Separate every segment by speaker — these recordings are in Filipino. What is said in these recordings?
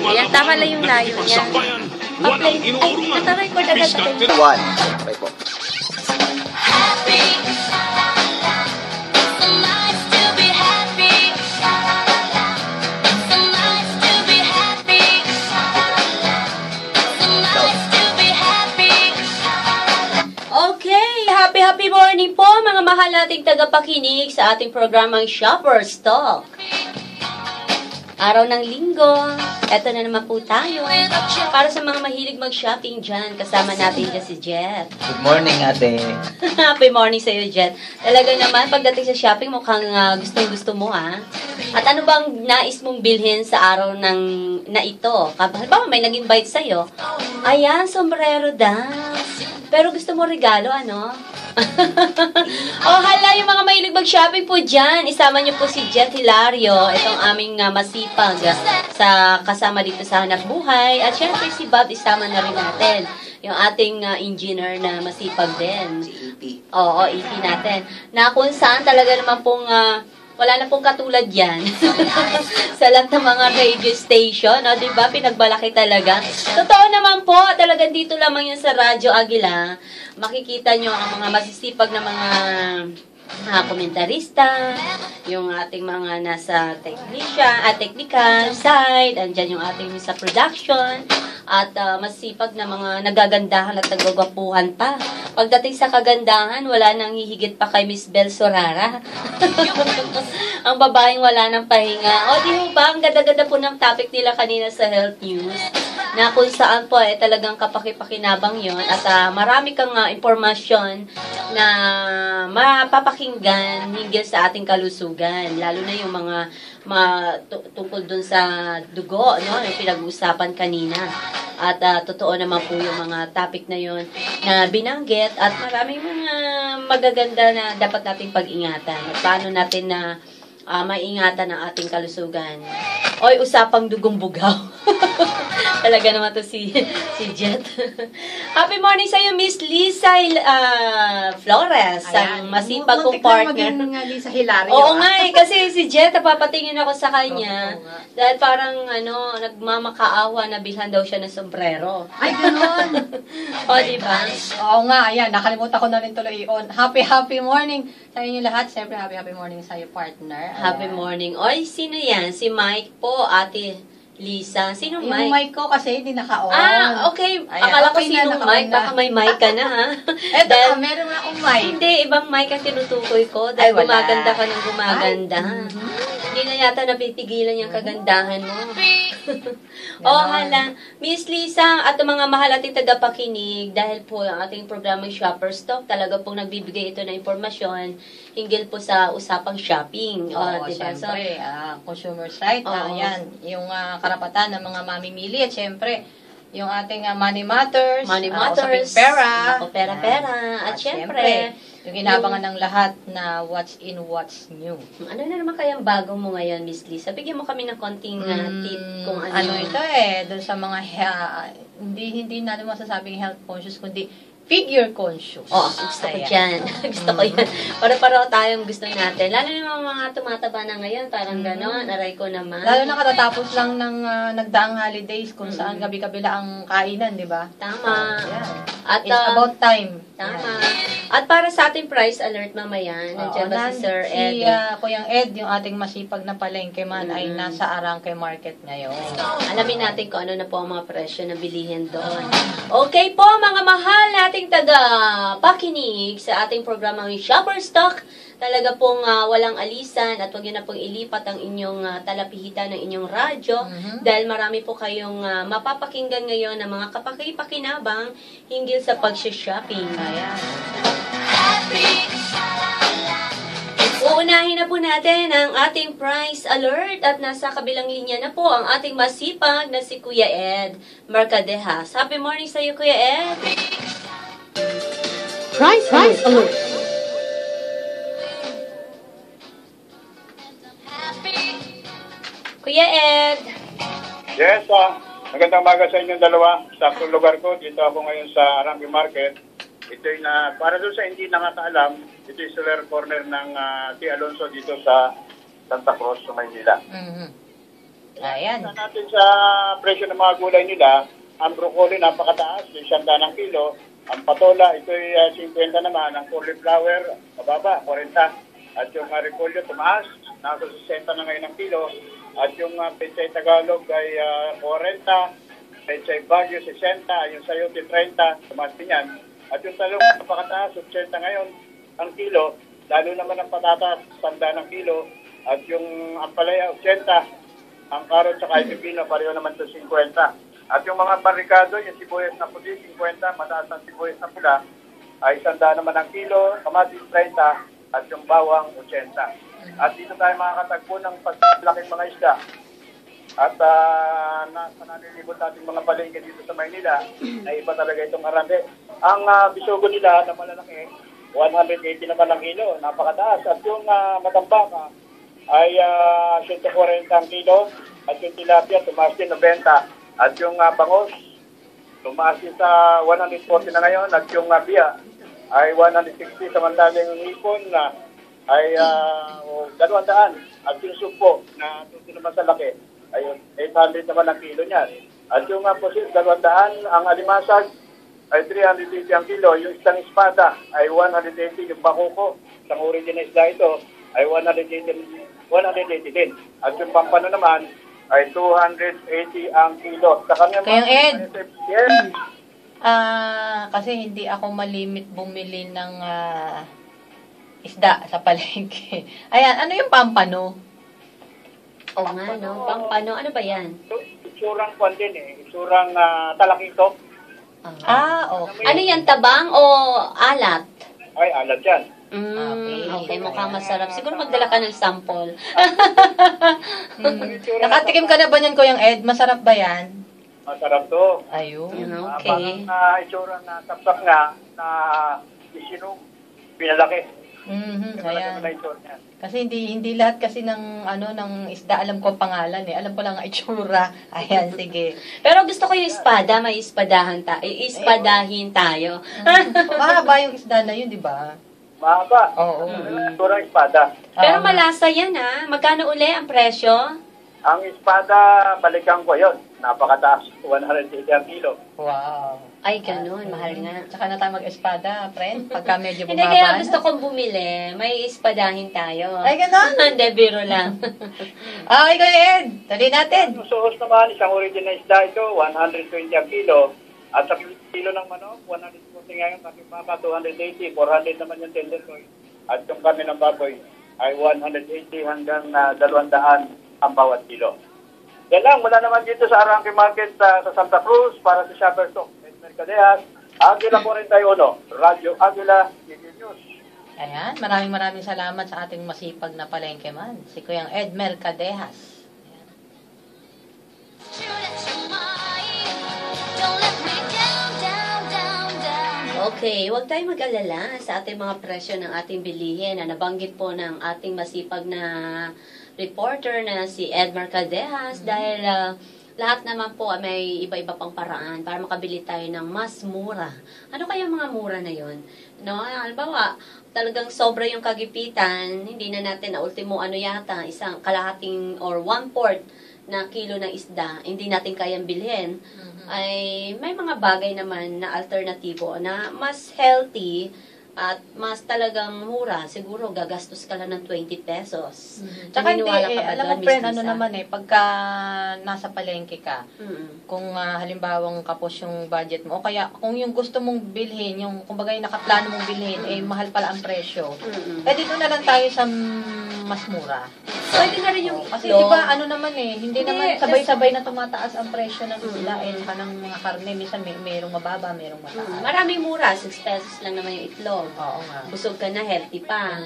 Speaker 1: Ayan, tama lang yung layo niya. Pa-play. Ay, nata-record agad sa kanya.
Speaker 2: 1. Try po.
Speaker 1: Happy morning po mga mahal nating tagapakinig sa ating programang Shopper's Talk. Araw ng linggo, eto na naman po tayo. Para sa mga mahilig mag-shopping dyan, kasama natin dyan si Jet.
Speaker 2: Good morning, ate.
Speaker 1: Happy morning sa iyo, Jet. Talaga naman, pagdating sa shopping, mukhang gustong-gusto mo, ha? At ano bang nais mong bilhin sa araw na ito? Halimbawa, may nag-invite sa'yo. Ayan, sombrero daw. Pero gusto mo regalo, ano? Oh, hala, yung mga mahilig mag-shopping po dyan. Isama niyo po si Jet Hilario, itong aming masipag sa kasama dito sa Hanap Buhay. At syempre si Bob, isama na rin natin. Yung ating engineer na masipag din.
Speaker 2: Si EP.
Speaker 1: Oo, EP natin. Na kung saan talaga naman pong wala na pong katulad yan. Sa lahat ng mga radio station, no? Diba? Pinagbalaki talaga. Totoo naman po, talagang dito lamang yun sa Radyo Aguila. Makikita nyo ang mga masisipag na mga komentarista, yung ating mga nasa technical side, andyan yung ating sa production, at masipag na mga nagagandahan at nagwagwapuhan pa. Pagdating sa kagandahan, wala nang hihigit pa kay Miss Bel Sorara. Ang babaeng wala nang pahinga. O, di ba? Ang ganda-ganda po ng topic nila kanina sa Health News, na kung saan po talagang kapakipakinabang yon at marami kang impormasyon na mapapakinggan hinggil sa ating kalusugan, lalo na yung mga tungkol dun sa dugo, no, yung pinag-uusapan kanina. At totoo naman po yung mga topic na yon na binanggit at maraming mga magaganda na dapat nating pag-ingatan. At paano natin na maiingatan ang ating kalusugan. Oy, usapang dugong bugaw. Talaga naman to si Jet. Happy morning sa iyo, Miss Lisa Flores, ang masipag kong partner.
Speaker 3: Lisa Hilario.
Speaker 1: Oo nga kasi si Jet, napapatingin ako sa kanya. Dahil parang, nagmamakaawa na bilhan daw siya ng sombrero.
Speaker 3: Ay, gano'n.
Speaker 1: O, diba?
Speaker 3: Oo nga, ayan, nakalimutan ko na rin tuloy on. Happy morning sa inyo lahat. Siyempre, happy morning sa iyo, partner.
Speaker 1: Happy morning. Oy, sino yan? Si Mike po, Ate Lisa. Sino Mike?
Speaker 3: Yung mic ko kasi hindi naka-on.
Speaker 1: Okay.
Speaker 3: Ayan,
Speaker 1: Akala ko
Speaker 3: okay
Speaker 1: sino Mike. Baka may mic ka na, ha?
Speaker 3: Eto, meron nga akong mic.
Speaker 1: Hindi, ibang mic ang tinutukoy ko. Dahil gumaganda ka ng gumaganda. Hindi na yata napipigilan yung kagandahan mo. Hala. Miss Lisa, at mga mahal ating tagapakinig, dahil po ang ating programang Shopper's Talk, talaga pong nagbibigay ito ng impormasyon hinggil po sa usapang shopping.
Speaker 3: Oo,
Speaker 1: diba?
Speaker 3: siyempre, consumer side, yan, yung karapatan ng mga mamimili, at siyempre, yung ating Money Matters, pera,
Speaker 1: pera, at siyempre,
Speaker 3: yung inabangan ng lahat na what's in, what's new.
Speaker 1: Ano na naman kayang bago mo ngayon, Miss Lisa? Bigyan mo kami ng konting tip kung ano.
Speaker 3: Ano ito doon sa mga, hindi natin masasabing health conscious, kundi figure conscious.
Speaker 1: Gusto ko dyan. Gusto ko yan. Para tayong gusto natin. Lalo yung mga tumataba na ngayon, parang gano'n, aray ko naman.
Speaker 3: Lalo na katatapos lang ng nagdaang holidays kung saan gabi-kabila ang kainan, di ba?
Speaker 1: Tama.
Speaker 3: At it's about time.
Speaker 1: Tama. At para sa ating price alert mamaya, nandiyan ba si Sir Ed?
Speaker 3: Si Kuyang Ed, yung ating masipag na palengke man, ay nasa Arangke Market ngayon.
Speaker 1: Alamin natin kung ano na po ang mga presyo na bilihin doon. Okay po, mga mahal nating taga-pakinig sa ating programang Shopper's Talk. Talaga pong walang alisan at huwag nyo na pong ilipat ang inyong talapihitan ng inyong radyo dahil marami po kayong mapapakinggan ngayon ng mga kapakipakinabang hinggil sa pag-shopping. Ayan. Uunahin na po natin ang ating price alert at nasa kabilang linya na po ang ating masipag na si Kuya Ed Mercadejas. Happy morning sa iyo, Kuya Ed! Price alert! Kuya Ed!
Speaker 4: Yes, magandang umaga sa inyong dalawa. Sa aktong lugar ko, dito ako ngayon sa Arangke Market. Ito'y para doon sa hindi nakakaalam, ito'y solar corner ng T. Alonso dito sa Santa Cruz, Maynila.
Speaker 3: Ayan.
Speaker 4: Sa natin sa presyo ng mga gulay nila, ang broccoli napakataas, 100 ng kilo. Ang patola, ito ay 50 naman. Ang cauliflower, mababa, 40. At yung repolyo, tumaas, nasa 60 na ngayon ng kilo. At yung pechay Tagalog ay 40. Pechay Baguio, 60. Yung sayote, 30. Tumaas din yan. At yung talong, napakataas, 80 ngayon ang kilo. Lalo naman ang patatas, 100 ng kilo. At yung ampalaya, 80. Ang karot sa pipino, pareho naman sa 50. At yung mga barikado, yung sibuyas na puti, 50, mataas ang sibuyas na pula, ay 100 naman ang kilo, kamatis 30, at yung bawang 80. At dito tayo makakatagpo ng paglaking mga isda. At sa nanilibot natin mga palengke dito sa Maynila, na iba talaga itong arande. Ang bisugo nila na malalaki, 180 naman ang kilo, napakataas. At yung matambaka ay 140 ang kilo, at yung tilapia, tumaas din 90. At yung bangos, tumaas din sa 140 na ngayon. At yung biya ay 160. Samantalang yung hipon na ay 200. At yung supo na tuti naman sa laki ay 800 naman ang kilo niyan. At yung pusit, 200. Ang alimasag ay 380 ang kilo. Yung isang espada ay 180. Yung bakuko, isang uri din na isda ito, ay 180 din. At yung pampano naman ay 280 ang kilo. Sa kanya
Speaker 3: Kayong Ed.
Speaker 4: Yes.
Speaker 3: Kasi hindi ako malimit bumili ng isda sa palengke. Ayan, ano yung pampano?
Speaker 1: Oo nga, no? Pampano, ano ba yan?
Speaker 4: Itsurang kwan din Itsurang talakito.
Speaker 3: Okay.
Speaker 1: Ano yan, tabang o alat?
Speaker 4: Ay, alat yan.
Speaker 1: Okay, mukhang masarap. Siguro magdala ka ng sample.
Speaker 3: Nakatikim ka na ba niyan, Kuyang Ed? Masarap ba yan?
Speaker 4: Masarap to.
Speaker 3: Ayun.
Speaker 1: Okay.
Speaker 4: Parang itsurang tapsak nga na isinong pinalaki.
Speaker 3: Ayan.
Speaker 4: Na itsura niya.
Speaker 3: Kasi hindi lahat kasi ng isda alam ko ang pangalan eh. Alam ko lang ang itsura. Ayan, sige.
Speaker 1: Pero gusto ko yung espada, may ispadahin tayo.
Speaker 3: Mahaba yung isda na yun, di ba?
Speaker 4: Mahaba.
Speaker 3: Oo.
Speaker 4: Itsurang espada.
Speaker 1: Pero malasa yan ha. Magkano uli ang presyo?
Speaker 4: Ang espada, balikan ko yon. Napakataas. 180 ang kilo.
Speaker 3: Wow.
Speaker 1: Ay, ganun. Mahal nga.
Speaker 3: Tsaka na tayo mag-espada, friend. Pagka medyo
Speaker 1: Hindi,
Speaker 3: bumaba.
Speaker 1: kaya gusto kong bumili. May ispadahin tayo.
Speaker 3: Ay, ganon.
Speaker 1: Hindi, biro lang.
Speaker 3: Okay, Kuya Ed. Dali natin.
Speaker 4: Yung suhos naman, isang original isda ito, 120 ang kilo. At sa kilo ng manok, 140 ngayon, kasi papa, 280, 400 naman yung tender ko. At yung kami ng baboy ay 180 hanggang 200 ang bawat kilo. Yan lang, mula naman dito sa Arangke Market sa Santa Cruz, para sa Shopper Talk, Mercadeas, Agila 41, Radio Agila, TV News.
Speaker 3: Ayan, maraming salamat sa ating masipag na palengke man, si Kuyang Ed Mercadejas.
Speaker 1: Okay, huwag tayong mag-alala sa ating mga presyo ng ating bilihin na nabanggit po ng ating masipag na reporter na si Ed Mercadejas dahil lahat naman po may iba-iba pang paraan para makabili tayo ng mas mura. Ano kaya mga mura na yon? No, halimbawa, talagang sobra yung kagipitan, hindi na natin na ultimo isang kalahating or 1/4 na kilo ng isda, hindi natin kayang bilhin, ay may mga bagay naman na alternatibo na mas healthy at mas talagang mura. Siguro gagastos ka lang ng 20 pesos.
Speaker 3: Tsaka hindi,
Speaker 1: Naniniwala ka ba
Speaker 3: alam
Speaker 1: doon,
Speaker 3: mo friend,
Speaker 1: Miss Lisa?
Speaker 3: pagka nasa palengke ka, kung halimbawang kapos yung budget mo, o kaya kung yung gusto mong bilhin, yung kumbaga yung nakaplano mong bilhin, mahal pala ang presyo. Dito na lang tayo sa mas mura.
Speaker 1: Pwede na rin yung
Speaker 3: Kasi
Speaker 1: itlog.
Speaker 3: di ba hindi naman
Speaker 1: Hindi,
Speaker 3: sabay-sabay na tumataas ang presyo ng isda ng mga karne. Minsan mayroong mababa, mayroong mataas.
Speaker 1: Maraming mura. 6 pesos lang naman yung itlog.
Speaker 3: Oo nga.
Speaker 1: Busog ka na, healthy pa.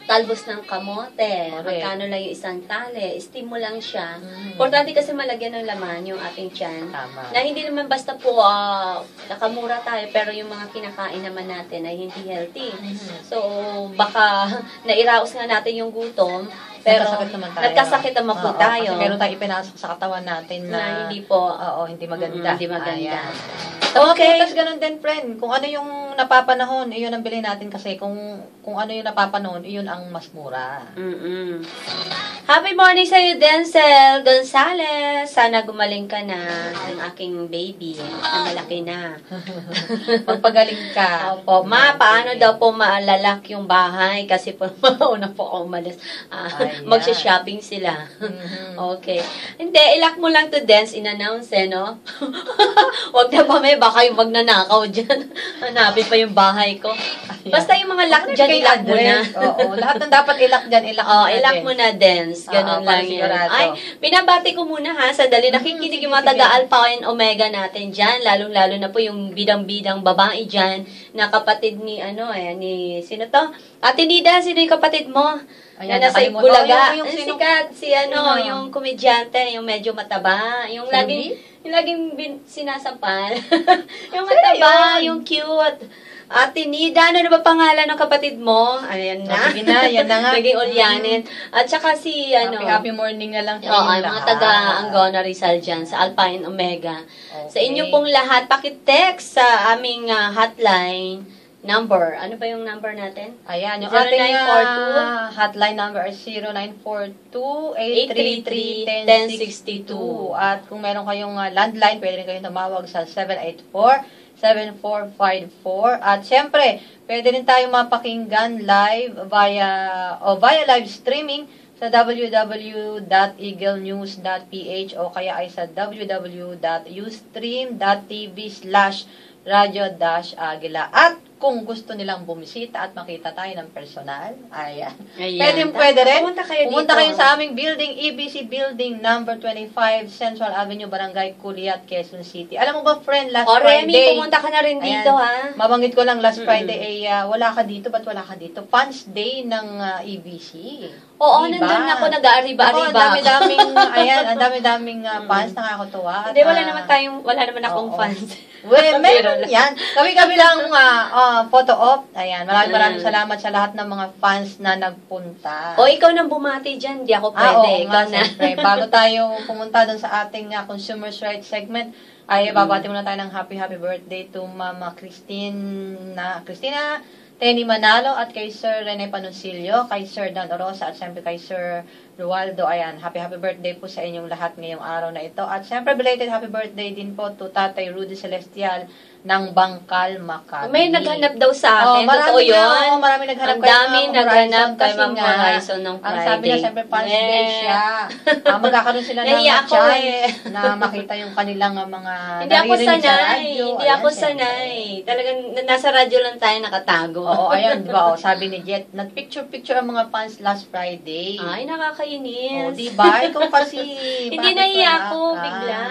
Speaker 1: Talbos ng kamote.
Speaker 3: Correct.
Speaker 1: Magkano lang yung isang tali. Steam mo lang siya. Importante kasi malagyan ng laman yung ating tiyan.
Speaker 3: Tama.
Speaker 1: Na hindi naman basta po nakamura tayo, pero yung mga kinakain naman natin ay hindi healthy. So, baka nairaos nga natin yung gutom, pero
Speaker 3: Nagkasakit naman tayo.
Speaker 1: nagkasakit naman po
Speaker 3: Oo,
Speaker 1: tayo.
Speaker 3: Kasi meron tayong ipinasok sa katawan natin
Speaker 1: Na hindi po.
Speaker 3: Oo, hindi maganda.
Speaker 1: Hindi maganda.
Speaker 3: Ayan.
Speaker 1: Okay.
Speaker 3: Tapos ganun din, friend. Kung ano yung napapanahon, iyon ang bilhin natin kasi kung ano yung napapanahon, iyon ang mas mura.
Speaker 1: Happy morning sa iyo, Denzel Gonzales. Sana gumaling ka na ng aking baby na malaki na.
Speaker 3: Magpagaling ka.
Speaker 1: Opo. Ma, paano daw po maalalak yung bahay? Kasi po, mauna po ako umalis.
Speaker 3: Ayan.
Speaker 1: Magsha-shopping sila. Okay. Hindi, ilak mo lang to dance, in-announce no? Huwag na pa may, baka yung magnanakaw dyan. Hanapin pa yung bahay ko. Basta yung mga lock dyan, ilak mo na.
Speaker 3: Oo, lahat ng dapat ilak dyan, ilak mo na.
Speaker 1: Ilak mo na dance. Ganun
Speaker 3: Oo,
Speaker 1: lang
Speaker 3: para
Speaker 1: yun.
Speaker 3: sigurado.
Speaker 1: Ay, pinabati ko muna ha. Sandali, nakikinig yung mga taga-Alpha and Omega natin dyan. Lalong-lalo na po yung bidang-bidang babae dyan na kapatid ni, ni, sino to? Ate Nida, sino yung kapatid mo?
Speaker 3: Ayan,
Speaker 1: na nasa
Speaker 3: nakalimutan.
Speaker 1: Bulaga.
Speaker 3: Yung
Speaker 1: Sikat, yung komedyante, yung medyo mataba. Yung laging sinasampal. Yung mataba, yung cute. Ate Nida, ano ba pangalan ng kapatid mo? Ayan na.
Speaker 3: Sige na, yan na nga.
Speaker 1: Naging Ulyanin. At saka si,
Speaker 3: Happy morning na lang.
Speaker 1: Oo, mga taga-Anggona Rizal dyan, sa Alpine Omega.
Speaker 3: Okay.
Speaker 1: Sa inyo pong lahat, pakitext sa aming hotline number. Ano ba yung number natin?
Speaker 3: Ayan, yung
Speaker 1: 0942
Speaker 3: ating hotline number is 0942-833-1062. At kung meron kayong landline, pwede rin kayong tumawag sa 784-7454. At syempre, pwede rin tayong mapakinggan live via live streaming sa www.eaglenews.ph o kaya ay sa www.ustream.tv/radio-agila. At kung gusto nilang bumisita at makita tayo ng personal, ayan. Pwede rin. Pumunta kayo sa aming building, EBC Building number 25, Central Avenue, Barangay Culiat, Quezon City. Alam mo ba, friend, last Friday,
Speaker 1: Remy, pumunta ka na rin dito, ha?
Speaker 3: Mabanggit ko lang, last Friday, wala ka dito. Ba't wala ka dito? Fans Day ng EBC.
Speaker 1: Oo,
Speaker 3: diba?
Speaker 1: nandun ako, nag-aariba-ariba.
Speaker 3: Ang dami-daming fans, nakakatuwa.
Speaker 1: Hindi, wala naman akong fans.
Speaker 3: Well, meron yan. Kami lang photo op. Ayan, maraming salamat sa lahat ng mga fans na nagpunta.
Speaker 1: O, ikaw nang bumati dyan, di ako pwede.
Speaker 3: Oo, nga, siyempre. Bago tayo pumunta dun sa ating Consumers' Rights segment, ay babati muna tayo ng happy birthday to Mama Christina Tenny Manalo at kay Sir Rene Panusilio, kay Sir Dan Orosa at siyempre kay Sir Rualdo. Ayan, happy birthday po sa inyong lahat ngayong araw na ito. At siyempre belated happy birthday din po to Tatay Rudy Celestial ng Bangkal, Maccabi.
Speaker 1: May naghanap daw sa akin. Totoo yun.
Speaker 3: Marami naghanap.
Speaker 1: Ang dami naghanap kay Ma'am Horizon ng Friday.
Speaker 3: Ang sabi niya, siyempre, fans day siya. Magkakaroon sila ng chance na makita yung kanilang mga naririnig sa radyo.
Speaker 1: Hindi ako sanay. Talagang nasa radyo lang tayo nakatago.
Speaker 3: Oo, ayan, di ba? Sabi ni Jet, nag-picture ang mga fans last Friday.
Speaker 1: Ay, nakakainis.
Speaker 3: O, di ba? Ikaw kasi.
Speaker 1: Hindi, nahiya ako bigla.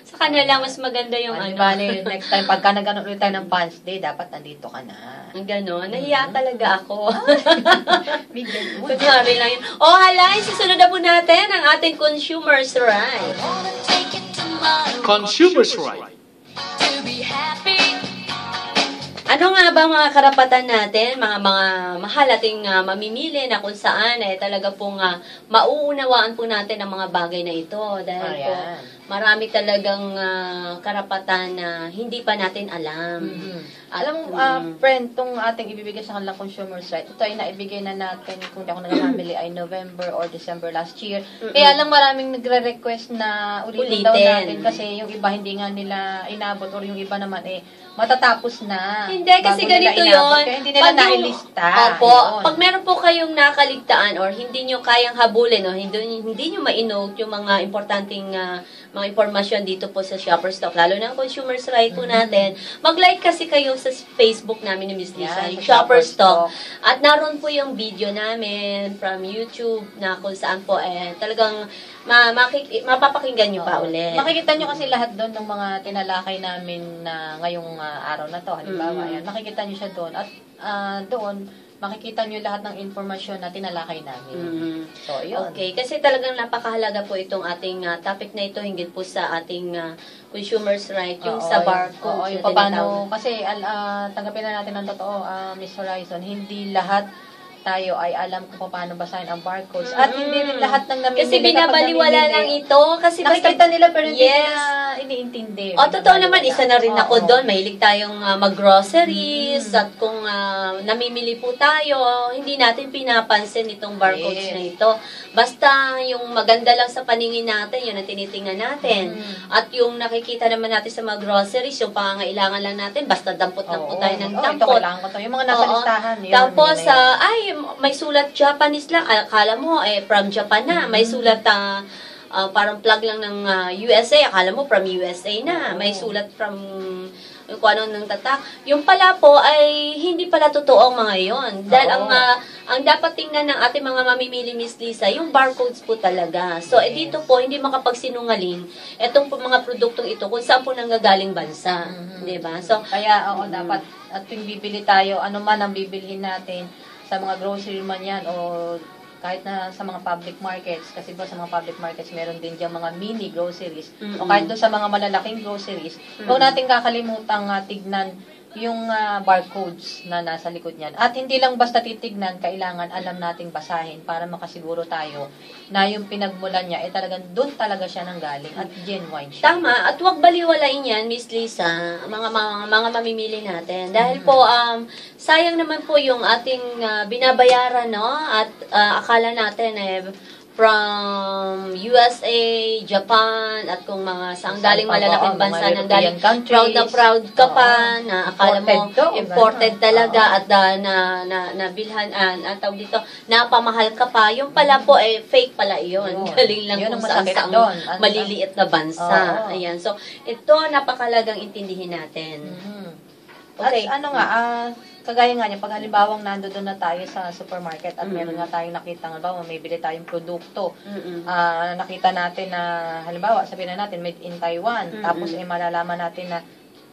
Speaker 1: Sa kanila, mas maganda yung
Speaker 3: next time, pagka nag-ano ulit tayo ng fans day, dapat nandito ka na.
Speaker 1: Ganon. Nahiya talaga ako.
Speaker 3: Bigyan mo.
Speaker 1: Kunwari lang yun. O, halay, susunod na po natin ang ating Consumers' Right.
Speaker 5: Consumers' Right.
Speaker 1: Ano nga ba mga karapatan natin, mga mahal ating mamimili na kung saan talaga pong mauunawaan po natin ang mga bagay na ito. Dahil po, marami talagang karapatan na hindi pa natin alam.
Speaker 3: Alam mo, friend, itong ating ibibigay sa kanilang Consumers' Right, ito ay naibigay na natin, kung di ako nagkamali, ay November or December last year. Kaya lang maraming nagre-request na ulitin daw natin kasi yung iba hindi nga nila inabot or yung iba naman matatapos na.
Speaker 1: Hindi, kasi ganito yun.
Speaker 3: Kaya hindi nila nailista.
Speaker 1: Opo. Pag meron po kayong nakaligtaan or hindi nyo kayang habulin o hindi nyo ma-note yung mga importanteng mga impormasyon dito po sa Shopper Stock, lalo na ang Consumers' Right po natin, mag-like kasi kayo sa Facebook namin ni Miss Lisa, yung Shopper Stock. At naroon po yung video namin from YouTube na kung saan po talagang mapapakinggan nyo pa ulit.
Speaker 3: Makikita nyo kasi lahat doon ng mga tinalakay namin na ngayong araw na to. Halimbawa, ayan, makikita nyo siya doon. At doon, makikita nyo lahat ng informasyon na tinalakay namin. So, yun. Okay,
Speaker 1: kasi talagang napakahalaga po itong ating topic na ito, hinggil po sa ating Consumers' Right, yung sa barcode.
Speaker 3: Yung paano, kasi tanggapin na natin ng totoo, Miss Horizon, hindi lahat tayo ay alam kung paano basahin ang barcodes. At hindi rin lahat ng namimili.
Speaker 1: Kasi binabaliwala lang ito. Kasi
Speaker 3: nakikita nila pero hindi iniintindi.
Speaker 1: Totoo naman, isa na rin ako
Speaker 3: Oo.
Speaker 1: doon. Mahilig tayong mag-groceries at kung namimili po tayo, hindi natin pinapansin itong barcodes
Speaker 3: Yes.
Speaker 1: na ito. Basta yung maganda lang sa paningin natin, yun ang tinitingnan natin. At yung nakikita naman natin sa mga groceries, yung pangangailangan lang natin, basta dampot-dampot tayo ng
Speaker 3: Ito
Speaker 1: dampot.
Speaker 3: kailangan ko to. Yung mga nasa
Speaker 1: Oo.
Speaker 3: listahan. Yun,
Speaker 1: Tapos,
Speaker 3: yun na yun.
Speaker 1: ay, may sulat Japanese lang. Akala mo, from Japan na. May sulat, parang plug lang ng USA. Akala mo, from USA na. May sulat from kung ano nang tatak. Yung pala po ay hindi pala totoo ang mga yon. Dahil ang dapat tingnan ng ating mga mamimili, Miss Lisa, yung barcodes po talaga. So, dito po, hindi makapagsinungaling itong po mga produktong ito kung saan po nanggagaling bansa. Diba? So,
Speaker 3: Kaya, dapat, at yung bibili tayo, ano man ang bibilhin natin, sa mga grocery man yan, o kahit na sa mga public markets, kasi ba sa mga public markets, meron din dyan mga mini groceries, o kahit doon sa mga malalaking groceries, huwag natin kakalimutang tignan yung barcodes na nasa likod niyan. At hindi lang basta titignan, kailangan alam nating basahin para makasiguro tayo na yung pinagmulan niya, talagang doon talaga siya nanggaling at genuine siya.
Speaker 1: tama. At huwag baliwalain yan, Miss Lisa, mga mamimili natin. Dahil po, sayang naman po yung ating binabayaran, no? At akala natin, from USA, Japan, at kung mga saang galing malalaking bansa nang galing, proud na proud ka pa, na akala mo imported talaga at nabilhan, tawag dito, napamahal ka pa. Yung pala po, fake pala yun. Galing lang
Speaker 3: yun
Speaker 1: kung
Speaker 3: ang masakit
Speaker 1: saan
Speaker 3: doon.
Speaker 1: maliliit na bansa. Ayan. So, ito, napakalagang intindihin natin. Okay.
Speaker 3: At kagaya nga niya, pag halimbawang nandoon na tayo sa supermarket at meron nga tayong nakita, halimbawa may bili tayong produkto, nakita natin na, halimbawa, sabihin na natin, made in Taiwan, tapos malalaman natin na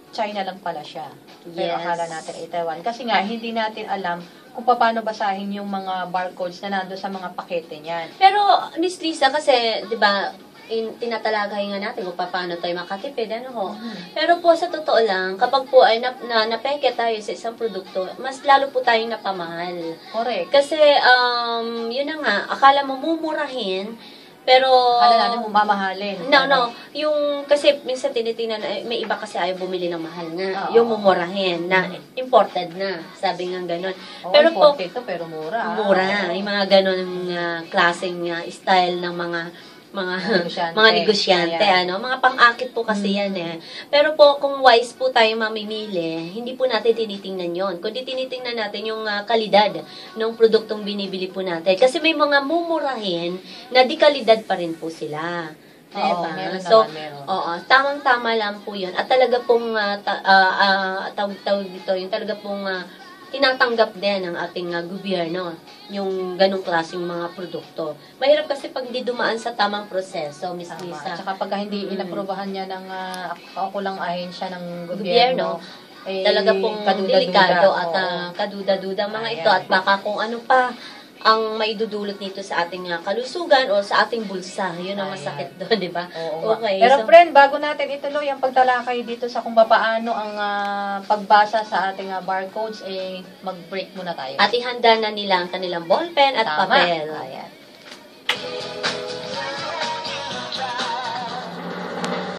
Speaker 3: China lang pala siya. Pero akala natin ay Taiwan. Kasi nga, hindi natin alam kung paano basahin yung mga barcodes na nandoon sa mga pakete niyan.
Speaker 1: Pero, Miss Lisa, kasi, di ba, tinatalagay nga natin kung paano tayo makatipid, ano ho. Pero po, sa totoo lang, kapag po ay napeke tayo sa isang produkto, mas lalo po tayong napamahal.
Speaker 3: Correct.
Speaker 1: Kasi, yun na nga, akala mo mumurahin, pero...
Speaker 3: Akala natin mamahalin.
Speaker 1: No. Yung, kasi minsan tinitingnan, may iba kasi ayaw bumili ng mahal na. Yung mumurahin, na imported na. Sabi nga ganun. Pero po,
Speaker 3: imported to, pero mura.
Speaker 1: mura. Yung mga ganun klaseng style ng mga negosyante, mga pang-akit po kasi yan Pero po, kung wise po tayo mamimili, hindi po natin tinitingnan yon. Kundi tinitingnan natin yung kalidad ng produktong binibili po natin. Kasi may mga mumurahin na di kalidad pa rin po sila.
Speaker 3: Diba? Meron
Speaker 1: So,
Speaker 3: meron.
Speaker 1: tamang-tama lang po yun. At talaga pong, tawag dito, yung talaga pong tinatanggap din ng ating gobyerno yung ganong klaseng mga produkto. Mahirap kasi pag hindi dumaan sa tamang proseso, Miss Lisa.
Speaker 3: At saka pag hindi inaprubahan niya ng kaukulang ahensya ng gobyerno,
Speaker 1: talaga pong delikado at kaduda-duda mga ito. At baka kung ano pa ang maidudulot nito sa ating kalusugan o sa ating bulsa. Yun ang masakit doon, di ba? Okay.
Speaker 3: Pero friend, bago natin ituloy ang pagtalakay dito sa kung paano ang pagbasa sa ating barcodes, mag-break muna tayo.
Speaker 1: At ihanda na nila ang kanilang ballpen at papel.
Speaker 3: Ayan.